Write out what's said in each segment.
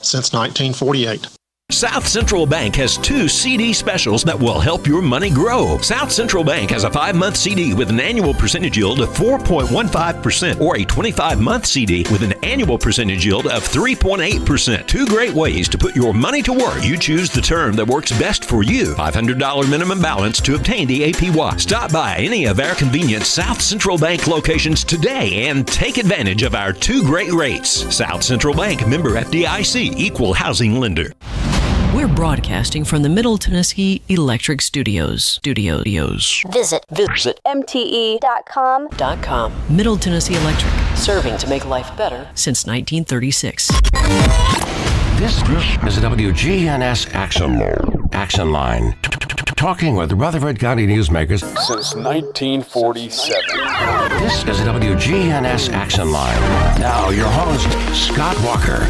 since 1948. South Central Bank has 2 CD specials that will help your money grow. South Central Bank has a 5-month CD with an annual percentage yield of 4.15% or a 25-month CD with an annual percentage yield of 3.8%. 2 great ways to put your money to work. You choose the term that works best for you. $500 minimum balance to obtain the APY. Stop by any of our convenient South Central Bank locations today and take advantage of our 2 great rates. South Central Bank, member FDIC, equal housing lender. We're broadcasting from the Middle Tennessee Electric Studios. Visit mte.com. Middle Tennessee Electric, Serving to make life better since 1936. This is a WGNS Action Line. Talking with Rutherford County newsmakers since 1947. This is a WGNS Action Line. Now your host, Scott Walker.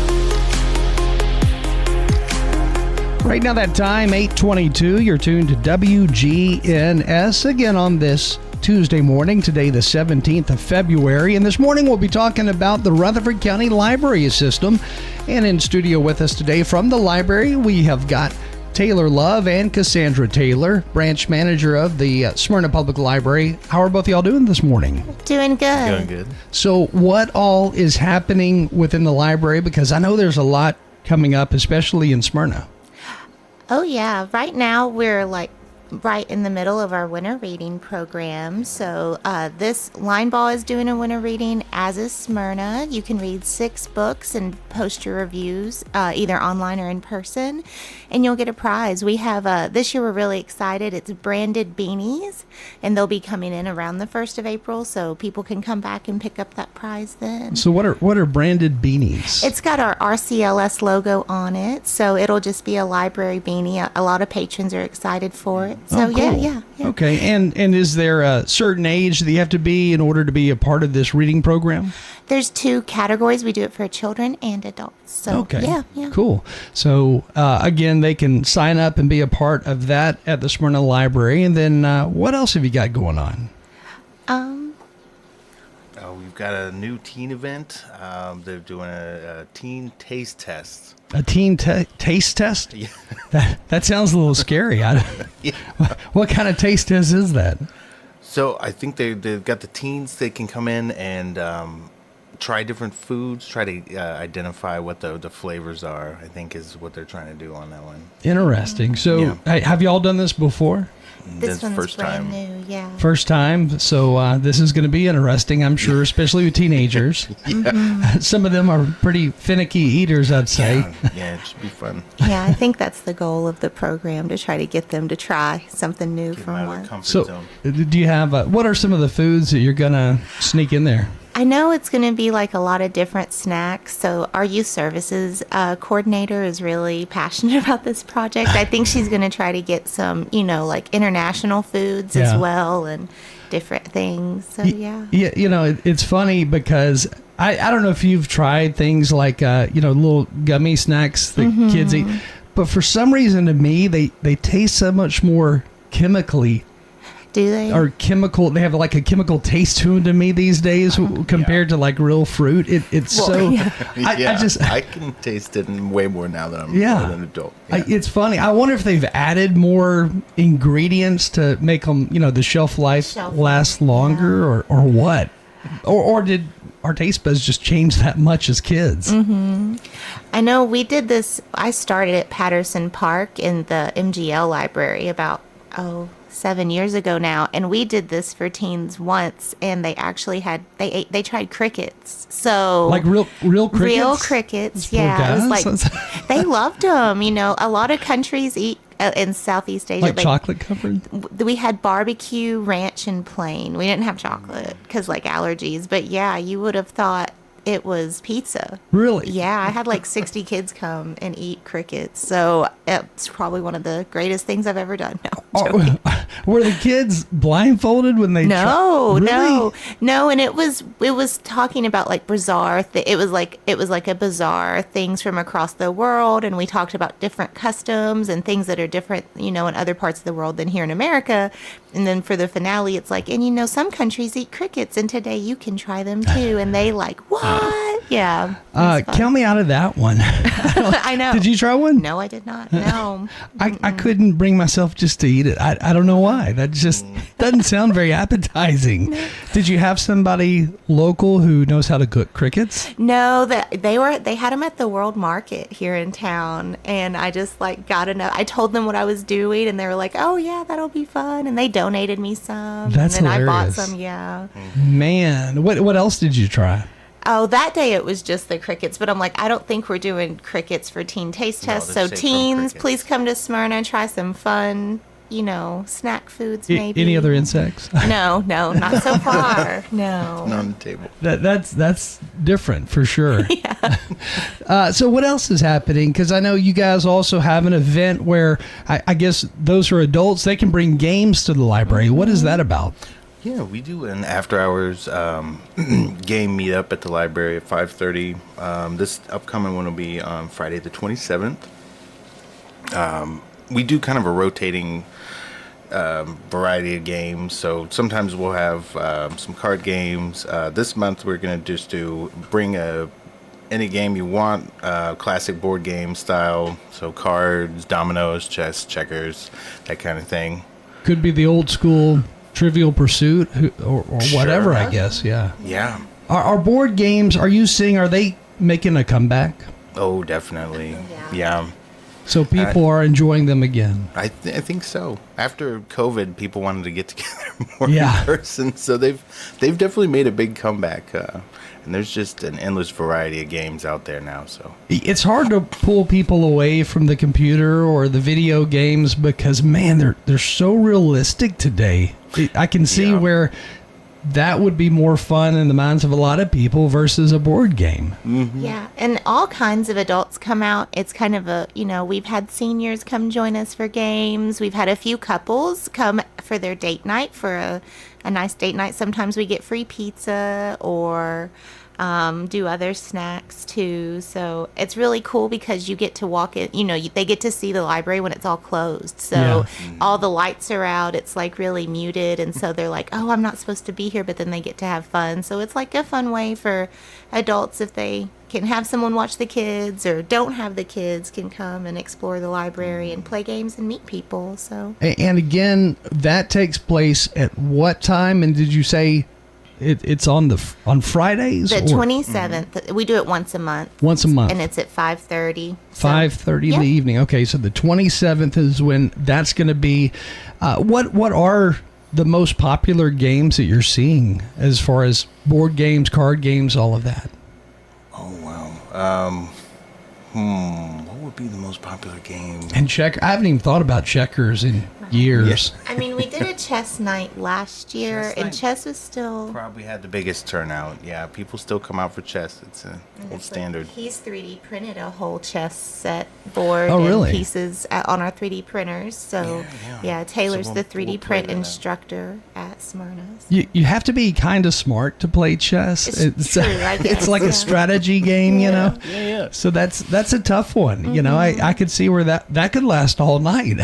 Right now that time, 8:22, you're tuned to WGNS again on this Tuesday morning, today the 17th of February. And this morning we'll be talking about the Rutherford County Library System. And in studio with us today from the library, we have got Taylor Love and Cassandra Taylor, branch manager of the Smyrna Public Library. How are both of y'all doing this morning? Doing good. Doing good. So what all is happening within the library? Because I know there's a lot coming up, especially in Smyrna. Oh, yeah. Right now, we're like right in the middle of our winter reading program. So this Line Ball is doing a winter reading, as is Smyrna. You can read 6 books and post your reviews either online or in person, and you'll get a prize. We have this year we're really excited. It's branded beanies, and they'll be coming in around the 1st of April, so people can come back and pick up that prize then. So what are branded beanies? It's got our RCLS logo on it, so it'll just be a library beanie. A lot of patrons are excited for it. So cool. yeah. Okay, and is there a certain age that you have to be in order to be a part of this reading program? There's 2 categories. We do it for children and adults. So okay, yeah. Cool. So again, they can sign up and be a part of that at the Smyrna Library. And then what else have you got going on? We've got a new teen event. They're doing a teen taste test. A teen taste test? Yeah. That sounds a little scary. Yeah. What kind of taste test is that? So I think they've got the teens. They can come in and try different foods, try to identify what the flavors are, I think is what they're trying to do on that one. Interesting. So have you all done this before? This one's first brand time. new, yeah. First time. So this is going to be interesting, I'm sure, especially with teenagers. Some of them are pretty finicky eaters, I'd say. Yeah, it should be fun. Yeah, I think that's the goal of the program, to try to get them to try something new Get for them out of once. their comfort So zone. do you have, what are some of the foods that you're going to sneak in there? I know it's going to be like a lot of different snacks. So our youth services coordinator is really passionate about this project. I think she's going to try to get some, like international foods as well and different things. So yeah. Yeah, it's funny because I don't know if you've tried things like, little gummy snacks that kids eat. But for some reason to me, they taste so much more chemically. Do they? Or chemical, they have like a chemical taste to them to me these days compared to like real fruit. I can taste it way more now that I'm an adult. Yeah. It's funny. I wonder if they've added more ingredients to make them, the shelf life last longer or what? Or did our taste buds just change that much as kids? I know we did this. I started at Patterson Park in the MGL library about, 7 years ago now, and we did this for teens once, and they actually they tried crickets. So like real crickets? Real crickets, yeah. It was like they loved them. A lot of countries eat in Southeast Asia. Like chocolate covered? We had barbecue, ranch, and plain. We didn't have chocolate because allergies, but yeah, you would have thought it was pizza. Really? Yeah, I had 60 kids come and eat crickets. So it's probably one of the greatest things I've ever done. No. Were the kids blindfolded when they? No, Really? no, and it was talking about like bizarre. It was like a bizarre things from across the world, and we talked about different customs and things that are different, in other parts of the world than here in America. And then for the finale, it's like, and some countries eat crickets, and today you can try them too. And they like, what? Yeah. Count me out of that one. I know. Did you try one? No, I did not. No. I couldn't bring myself just to eat it. I don't know why. That just doesn't sound very appetizing. Did you have somebody local who knows how to cook crickets? No, they had them at the World Market here in town, and I just got enough. I told them what I was doing, and they were like, "Oh yeah, that'll be fun," and they donated me some. That's and then hilarious. I bought some. Yeah. Man, what else did you try? Oh, that day it was just the crickets, but I'm like, I don't think we're doing crickets for teen taste tests. So they're safe from teens, crickets. please come to Smyrna and try some fun, snack foods maybe. Any other insects? No, not so far. No. Not on the table. That's different for sure. Yeah. So what else is happening? Because I know you guys also have an event where I guess those who are adults, they can bring games to the library. What is that about? Yeah, we do an after-hours game meetup at the library at 5:30. This upcoming one will be on Friday the 27th. We do kind of a rotating variety of games. So sometimes we'll have some card games. This month we're going to just bring any game you want, classic board game style. So cards, dominoes, chess, checkers, that kind of thing. Could be the old school Trivial Pursuit or whatever, Sure. I guess. Yeah. Yeah. Are board games, are they making a comeback? Oh, definitely. Yeah. So people are enjoying them again. I think so. After COVID, people wanted to get together more Yeah. in person, so they've definitely made a big comeback. And there's just an endless variety of games out there now. So It's hard to pull people away from the computer or the video games because, man, they're so realistic today. I can see where that would be more fun in the minds of a lot of people versus a board game. Mm-hmm. Yeah, and all kinds of adults come out. It's kind of we've had seniors come join us for games. We've had a few couples come for their date night, for a nice date night. Sometimes we get free pizza or do other snacks too. So it's really cool because you get to walk in, they get to see the library when it's all closed. So all the lights are out. It's like really muted. And so they're like, oh, I'm not supposed to be here, but then they get to have fun. So it's like a fun way for adults, if they can have someone watch the kids or don't have the kids, can come and explore the library and play games and meet people. So, And again, that takes place at what time? And did you say it's on Fridays? the or 27th, we do it once a month. Once a month. And it's at 5:30. 5:30 in the evening. Okay, so the 27th is when that's going to be. What are the most popular games that you're seeing as far as board games, card games, all of that? oh wow. What would be the most popular game? And I haven't even thought about checkers in years. I mean, we did a chess night last year, Chess and night. chess was still Probably had the biggest turnout. Yeah, people still come out for chess. It's a old standard. He's 3D printed a whole chess set board Oh, really? and pieces on our 3D printers. So, Yeah. Taylor's So the we'll 3D play print that out. instructor at Smyrna. You have to be kind of smart to play chess. It's true, I guess, it's like yeah. a strategy game, Yeah. So that's a tough one. I could see where that could last all night.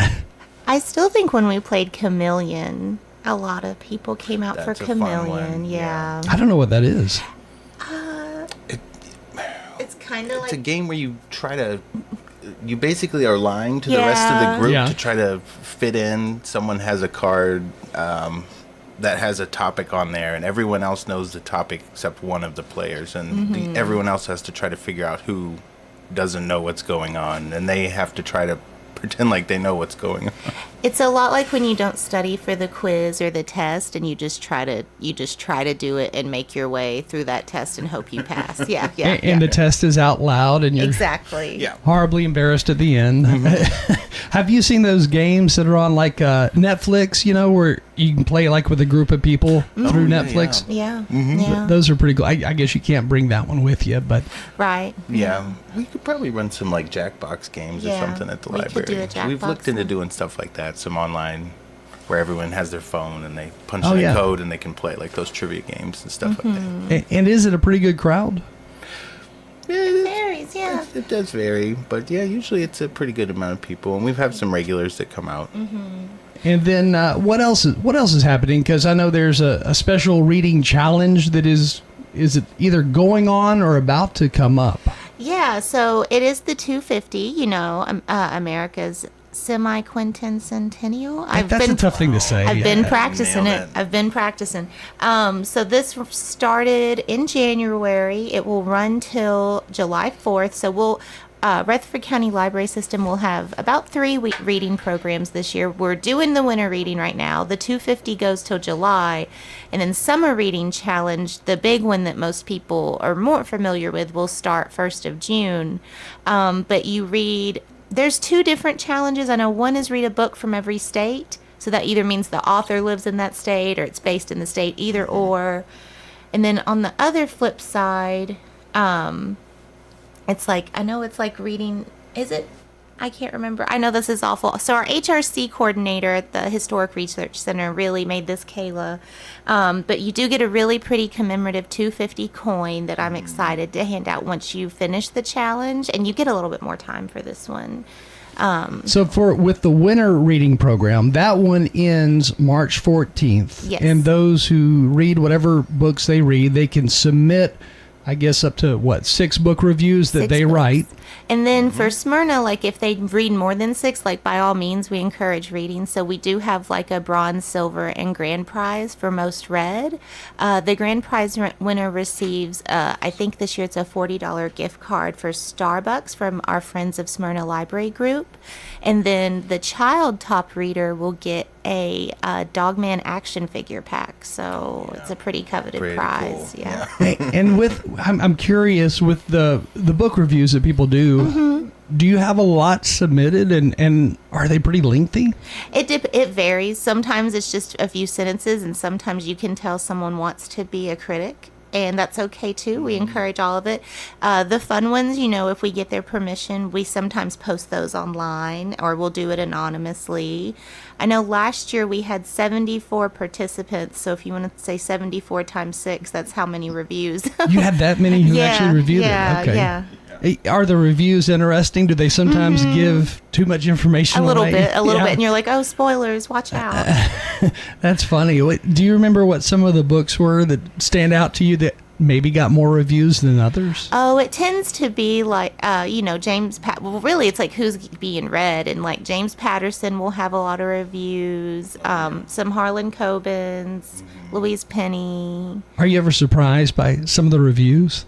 I still think when we played Chameleon, a lot of people came out That's for a fun Chameleon. one, Yeah. I don't know what that is. It's kind of It's a like game where you basically are lying to the rest of the group Yeah. to try to fit in. Someone has a card that has a topic on there, and everyone else knows the topic except one of the players, and everyone else has to try to figure out who doesn't know what's going on, and they have to try to pretend like they know what's going on. it's a lot like when you don't study for the quiz or the test, and you just try to do it and make your way through that test and hope you pass. Yeah. And the test is out loud, and you're Exactly. Yeah. horribly embarrassed at the end. Have you seen those games that are on like Netflix? Where you can play like with a group of people through Netflix. Yeah. Those are pretty cool. I guess you can't bring that one with you, but Right. Yeah, we could probably run some like Jackbox games or Yeah, something at the we could library. do a We've Jackbox looked into one. doing stuff like that, some online where everyone has their phone and they punch Oh, in yeah. a code and they can play like those trivia games and stuff like that. and is it a pretty good crowd? It varies, yeah. It does vary, but yeah, usually it's a pretty good amount of people, and we've had some regulars that come out. And then what else is happening? Because I know there's a special reading challenge that is it either going on or about to come up? Yeah, so it is the 250, America's semi-quintencentennial. That's a tough thing to say. I've yeah. been practicing Nailed it. it. I've been practicing. So this started in January. It will run till July 4th. So Rutherford County Library System will have about 3 reading programs this year. We're doing the winter reading right now. The 250 goes till July. And then Summer Reading Challenge, the big one that most people are more familiar with, will start 1st of June. But you read... There's 2 different challenges. I know one is read a book from every state. So that either means the author lives in that state or it's based in the state, either or. And then on the other flip side, it's like reading, is it? I can't remember. I know this is awful. So our HRC coordinator at the Historic Research Center really made this, Kayla. But you do get a really pretty commemorative 250 coin that I'm excited to hand out once you finish the challenge. And you get a little bit more time for this one. So with the winter reading program, that one ends March 14th. Yes. And those who read whatever books they read, they can submit, I guess, up to 6 book reviews that 6 they books. write. And then for Smyrna, like if they read more than 6, like by all means, we encourage reading. So we do have like a bronze, silver, and grand prize for most read. The grand prize winner receives, I think this year it's a $40 gift card for Starbucks from our Friends of Smyrna Library Group. And then the child top reader will get a Dogman action figure pack. So it's a pretty coveted Pretty prize. cool. Yeah. And I'm curious, with the book reviews that people do, do you have a lot submitted, and are they pretty lengthy? It varies. Sometimes it's just a few sentences, and sometimes you can tell someone wants to be a critic, and that's okay too. We encourage all of it. The fun ones, if we get their permission, we sometimes post those online, or we'll do it anonymously. I know last year we had 74 participants, so if you want to say 74 times 6, that's how many reviews. You had that many who actually reviewed yeah, it? Okay. Yeah. Are the reviews interesting? Do they sometimes give too much information A little away? bit, Yeah. and you're like, oh, spoilers, watch out. That's funny. Do you remember what some of the books were that stand out to you that maybe got more reviews than others? Oh, it tends to be like, James well, really, it's like who's being read. And like James Patterson will have a lot of reviews. Some Harlan Coben's, Louise Penny. Are you ever surprised by some of the reviews?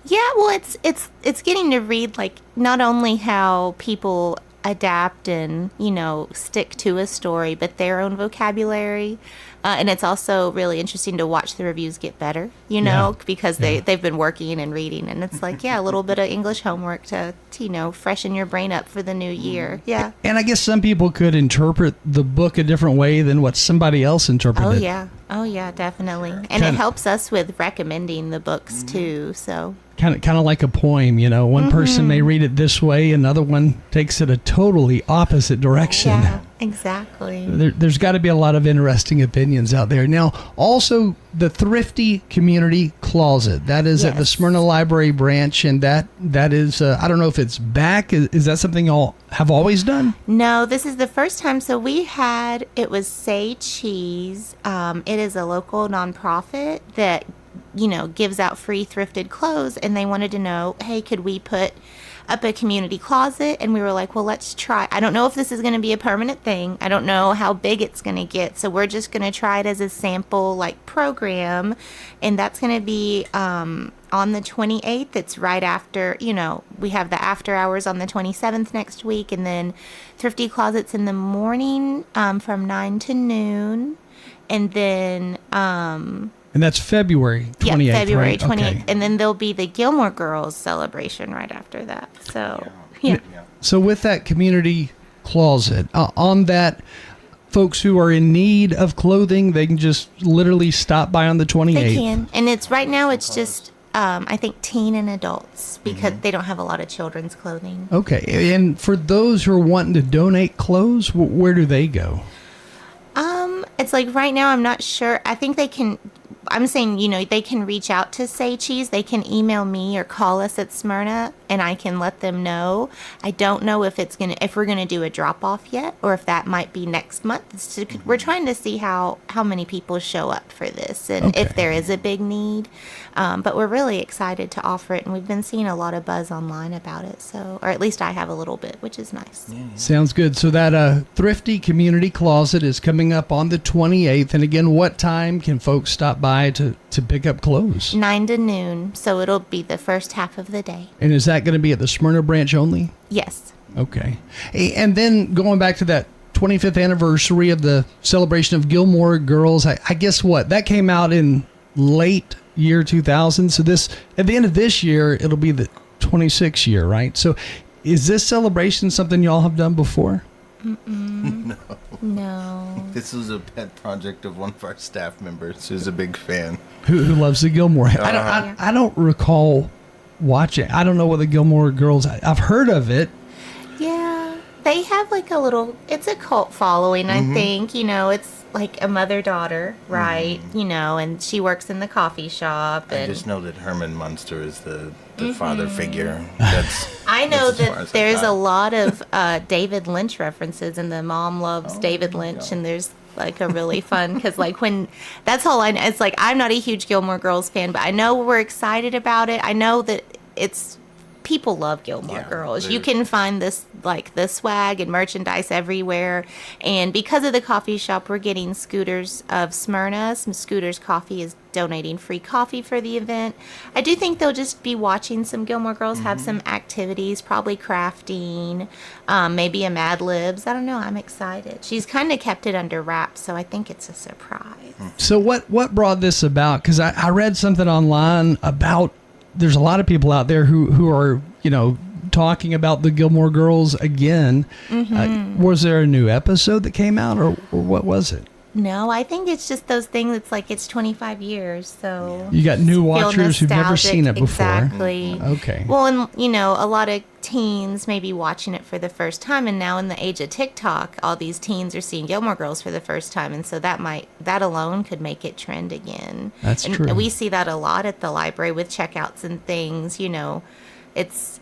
Yeah, well, it's getting to read like not only how people adapt and stick to a story, but their own vocabulary. And it's also really interesting to watch the reviews get better, because they've been working and reading. And it's like, a little bit of English homework to freshen your brain up for the new year. Yeah. And I guess some people could interpret the book a different way than what somebody else interpreted. Oh, yeah, definitely. And it helps us with recommending the books, too, so... Kind of like a poem, One person may read it this way, another one takes it a totally opposite direction. Yeah, exactly. There's got to be a lot of interesting opinions out there. Now, also the Thrifty Community Closet. That is at the Smyrna Library branch, and that is, I don't know if it's back. Is that something y'all have always done? No, this is the first time. So it was Say Cheese. It is a local nonprofit that gives out free thrifted clothes, and they wanted to know, hey, could we put up a community closet? And we were like, well, let's try. I don't know if this is going to be a permanent thing. I don't know how big it's going to get, so we're just going to try it as a sample program, and that's going to be on the 28th. It's right after, we have the after hours on the 27th next week, and then Thrifty Closets in the morning from 9 to noon, and then and that's February 28th. Yeah, February right? 28th. Okay. And then there'll be the Gilmore Girls celebration right after that. So, yeah. So with that community closet, on that, folks who are in need of clothing, they can just literally stop by on the 28th. They can. And right now it's just, I think, teen and adults because they don't have a lot of children's clothing. Okay. And for those who are wanting to donate clothes, where do they go? It's like right now, I'm not sure. I think they can. I'm saying, they can reach out to Say Cheese. They can email me or call us at Smyrna, and I can let them know. I don't know if we're gonna do a drop off yet, or if that might be next month. We're trying to see how many people show up for this, and if there is a big need. But we're really excited to offer it, and we've been seeing a lot of buzz online about it. So, or at least I have a little bit, which is nice. Sounds good. So that Thrifty Community Closet is coming up on the 28th, and again, what time can folks stop by to pick up clothes? 9 to noon, so it'll be the first half of the day. And is that going to be at the Smyrna branch only? Yes. Okay. And then going back to that 25th anniversary of the celebration of Gilmore Girls, I guess what? That came out in late year 2000. So at the end of this year, it'll be the 26th year, right? So is this celebration something y'all have done before? No. This was a pet project of one of our staff members who's a big fan. Who loves the Gilmore? I don't recall watching. I don't know what the Gilmore Girls. I've heard of it. Yeah, they have like it's a cult following, I think. It's like a mother-daughter, right? And she works in the coffee shop. And I just know that Herman Munster is the father figure. I know that there's a lot of David Lynch references, and the mom loves David Lynch, and there's like a really fun, because like that's all I know. It's like, I'm not a huge Gilmore Girls fan, but I know we're excited about it. I know that people love Gilmore Girls. You can find the swag and merchandise everywhere. And because of the coffee shop, we're getting Scooters of Smyrna. Some Scooters Coffee is donating free coffee for the event. I do think they'll just be watching some Gilmore Girls, have some activities, probably crafting, maybe a Mad Libs. I don't know. I'm excited. She's kind of kept it under wraps, so I think it's a surprise. So what brought this about? Because I read something online about there's a lot of people out there who are, talking about the Gilmore Girls again. Was there a new episode that came out, or what was it? No, I think it's just those things. It's like it's 25 years, so you got new watchers who've never seen it before. Exactly. Okay. Well, and a lot of teens may be watching it for the first time, and now in the age of TikTok, all these teens are seeing Gilmore Girls for the first time, and so that alone could make it trend again. That's true. And we see that a lot at the library with checkouts and things.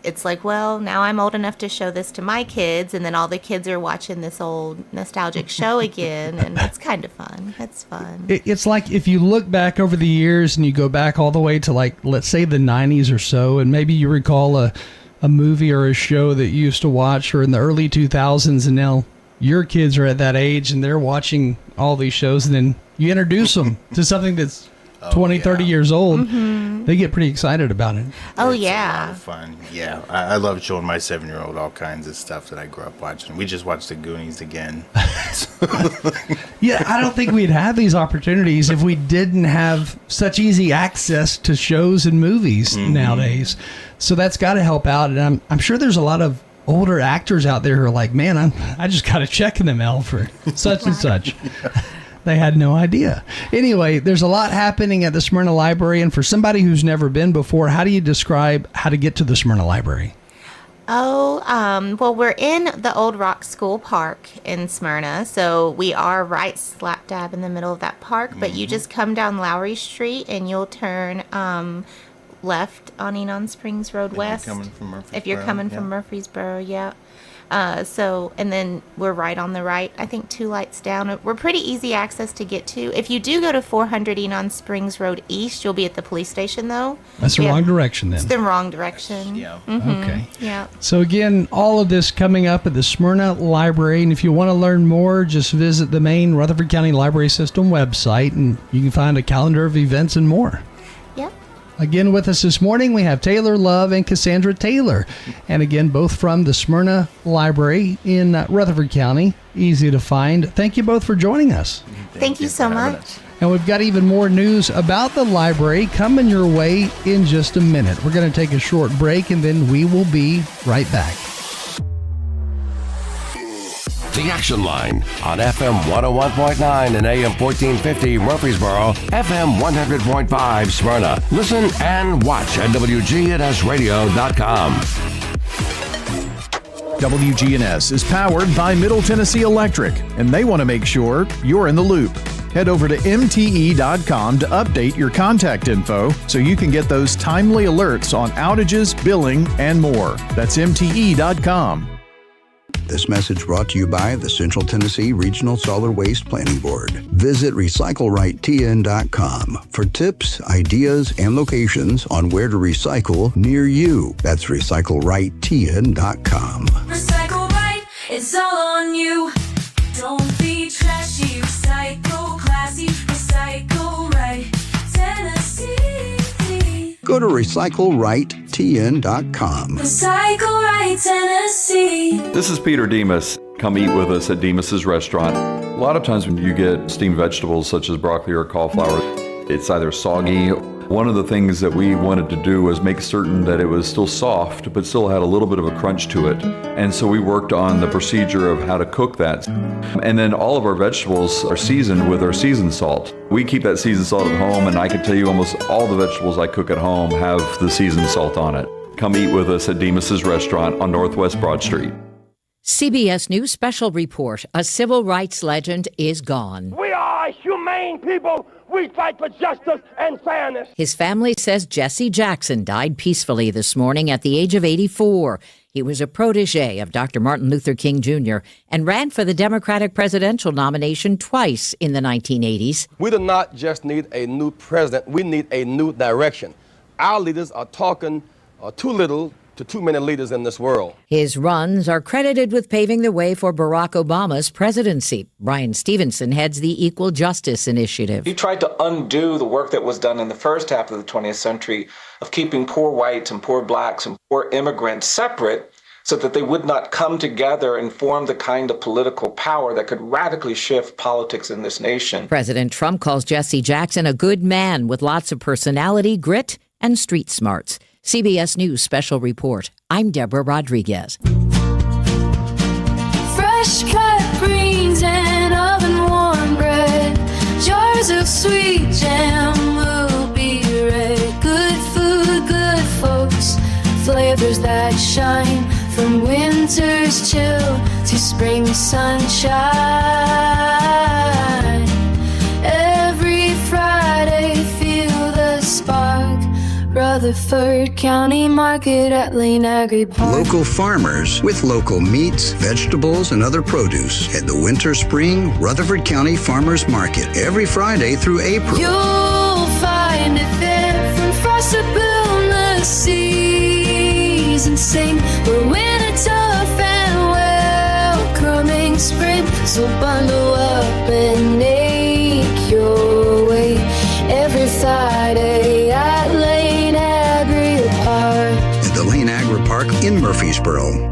It's like, well, now I'm old enough to show this to my kids, and then all the kids are watching this old nostalgic show again, and it's kind of fun. It's fun. It's like if you look back over the years and you go back all the way to, like, let's say the 90s or so, and maybe you recall a movie or a show that you used to watch or in the early 2000s, and now your kids are at that age and they're watching all these shows, and then you introduce them to something that's 30 years old. They get pretty excited about it. Oh, it's yeah. a lot of fun. Yeah, I love showing my 7-year-old all kinds of stuff that I grew up watching. We just watched the Goonies again. Yeah, I don't think we'd have these opportunities if we didn't have such easy access to shows and movies nowadays. So that's got to help out. And I'm sure there's a lot of older actors out there who are like, man, I just got a check in the mail for such and such. They had no idea. Anyway, there's a lot happening at the Smyrna Library, and for somebody who's never been before, how do you describe how to get to the Smyrna Library? Well, we're in the Old Rock School Park in Smyrna, so we are right slap dab in the middle of that park, but you just come down Lowry Street and you'll turn left on Enon Springs Road West. If you're coming from Murfreesboro, yeah. And then we're right on the right, I think 2 lights down. We're pretty easy access to get to. If you do go to 400 Enon Springs Road East, you'll be at the police station, though. That's the wrong direction, then. It's the wrong direction. Yeah. Okay. Yeah. So again, all of this coming up at the Smyrna Library, and if you want to learn more, just visit the main Rutherford County Library System website, and you can find a calendar of events and more. Yep. Again, with us this morning, we have Taylor Love and Cassandra Taylor. And again, both from the Smyrna Library in Rutherford County. Easy to find. Thank you both for joining us. Thank you so much. And we've got even more news about the library coming your way in just a minute. We're going to take a short break, and then we will be right back. The Action Line on FM 101.9 and AM 1450 Murfreesboro, FM 100.5 Smyrna. Listen and watch at WGNSradio.com. WGNS is powered by Middle Tennessee Electric, and they want to make sure you're in the loop. Head over to MTE.com to update your contact info so you can get those timely alerts on outages, billing, and more. That's MTE.com. This message brought to you by the Central Tennessee Regional Solid Waste Planning Board. Visit RecycleRightTN.com for tips, ideas, and locations on where to recycle near you. That's RecycleRightTN.com. Recycle right, it's all on you. Don't be trashy, recycle classy, recycle right, Tennessee. Go to RecycleRightTN.com. Recycle right, Tennessee. This is Peter Demas. Come eat with us at Demas's Restaurant. A lot of times when you get steamed vegetables such as broccoli or cauliflower, it's either soggy. One of the things that we wanted to do was make certain that it was still soft, but still had a little bit of a crunch to it. And so we worked on the procedure of how to cook that. And then all of our vegetables are seasoned with our seasoned salt. We keep that seasoned salt at home, and I can tell you almost all the vegetables I cook at home have the seasoned salt on it. Come eat with us at Demas's Restaurant on Northwest Broad Street. CBS News Special Report. A civil rights legend is gone. We are humane people. We fight for justice and fairness. His family says Jesse Jackson died peacefully this morning at the age of 84. He was a protege of Dr. Martin Luther King Jr. and ran for the Democratic presidential nomination twice in the 1980s. We do not just need a new president. We need a new direction. Our leaders are talking too little to too many leaders in this world. His runs are credited with paving the way for Barack Obama's presidency. Brian Stevenson heads the Equal Justice Initiative. He tried to undo the work that was done in the first half of the 20th century of keeping poor whites and poor blacks and poor immigrants separate so that they would not come together and form the kind of political power that could radically shift politics in this nation. President Trump calls Jesse Jackson a good man with lots of personality, grit, and street smarts. CBS News Special Report. I'm Deborah Rodriguez. Fresh cut greens and oven warm bread. Jars of sweet jam will be red. Good food, good folks. Flavors that shine from winter's chill to spring sunshine. Every Friday, feel the spark. Rutherford County Market at Lane Agri Park. Local farmers with local meats, vegetables, and other produce at the Winter Spring Rutherford County Farmers Market every Friday through April. You'll find it there from frost to boom the seas and sing. We're winter tough and welcoming spring. So bundle up and make your way every Friday at Lane Agri Park. At the Lane Agri Park in Murfreesboro.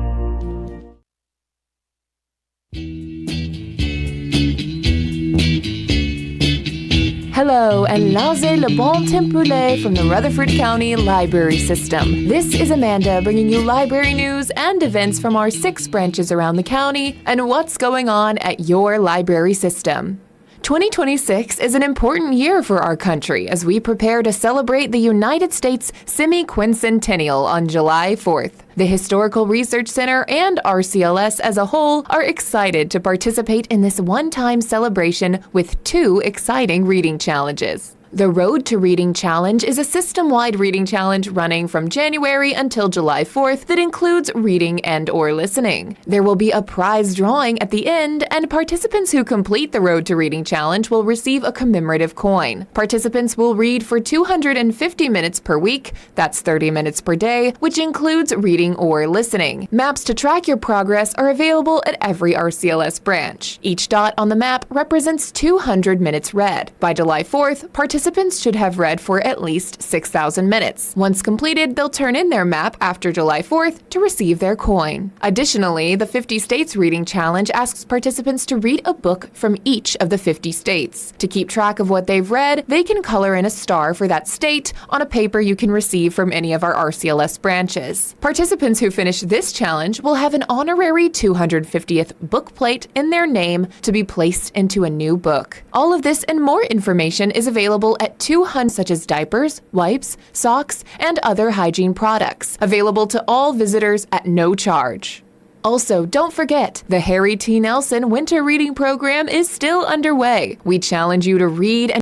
Hello, and nausez le bon temps poulet from the Rutherford County Library System. This is Amanda bringing you library news and events from our 6 branches around the county and what's going on at your library system. 2026 is an important year for our country as we prepare to celebrate the United States semi-quincentennial on July 4th. The Historical Research Center and RCLS as a whole are excited to participate in this one-time celebration with 2 exciting reading challenges. The Road to Reading Challenge is a system-wide reading challenge running from January until July 4th that includes reading and/or listening. There will be a prize drawing at the end, and participants who complete the Road to Reading Challenge will receive a commemorative coin. Participants will read for 250 minutes per week, that's 30 minutes per day, which includes reading or listening. Maps to track your progress are available at every RCLS branch. Each dot on the map represents 200 minutes read. By July 4th, participants participants should have read for at least 6,000 minutes. Once completed, they'll turn in their map after July 4th to receive their coin. Additionally, the 50 States Reading Challenge asks participants to read a book from each of the 50 states. To keep track of what they've read, they can color in a star for that state on a paper you can receive from any of our RCLS branches. Participants who finish this challenge will have an honorary 250th book plate in their name to be placed into a new book. All of this and more information is available at 200 such as diapers, wipes, socks, and other hygiene products, available to all visitors at no charge. Also, don't forget, the Harry T. Nelson Winter Reading Program is still underway. We challenge you to read and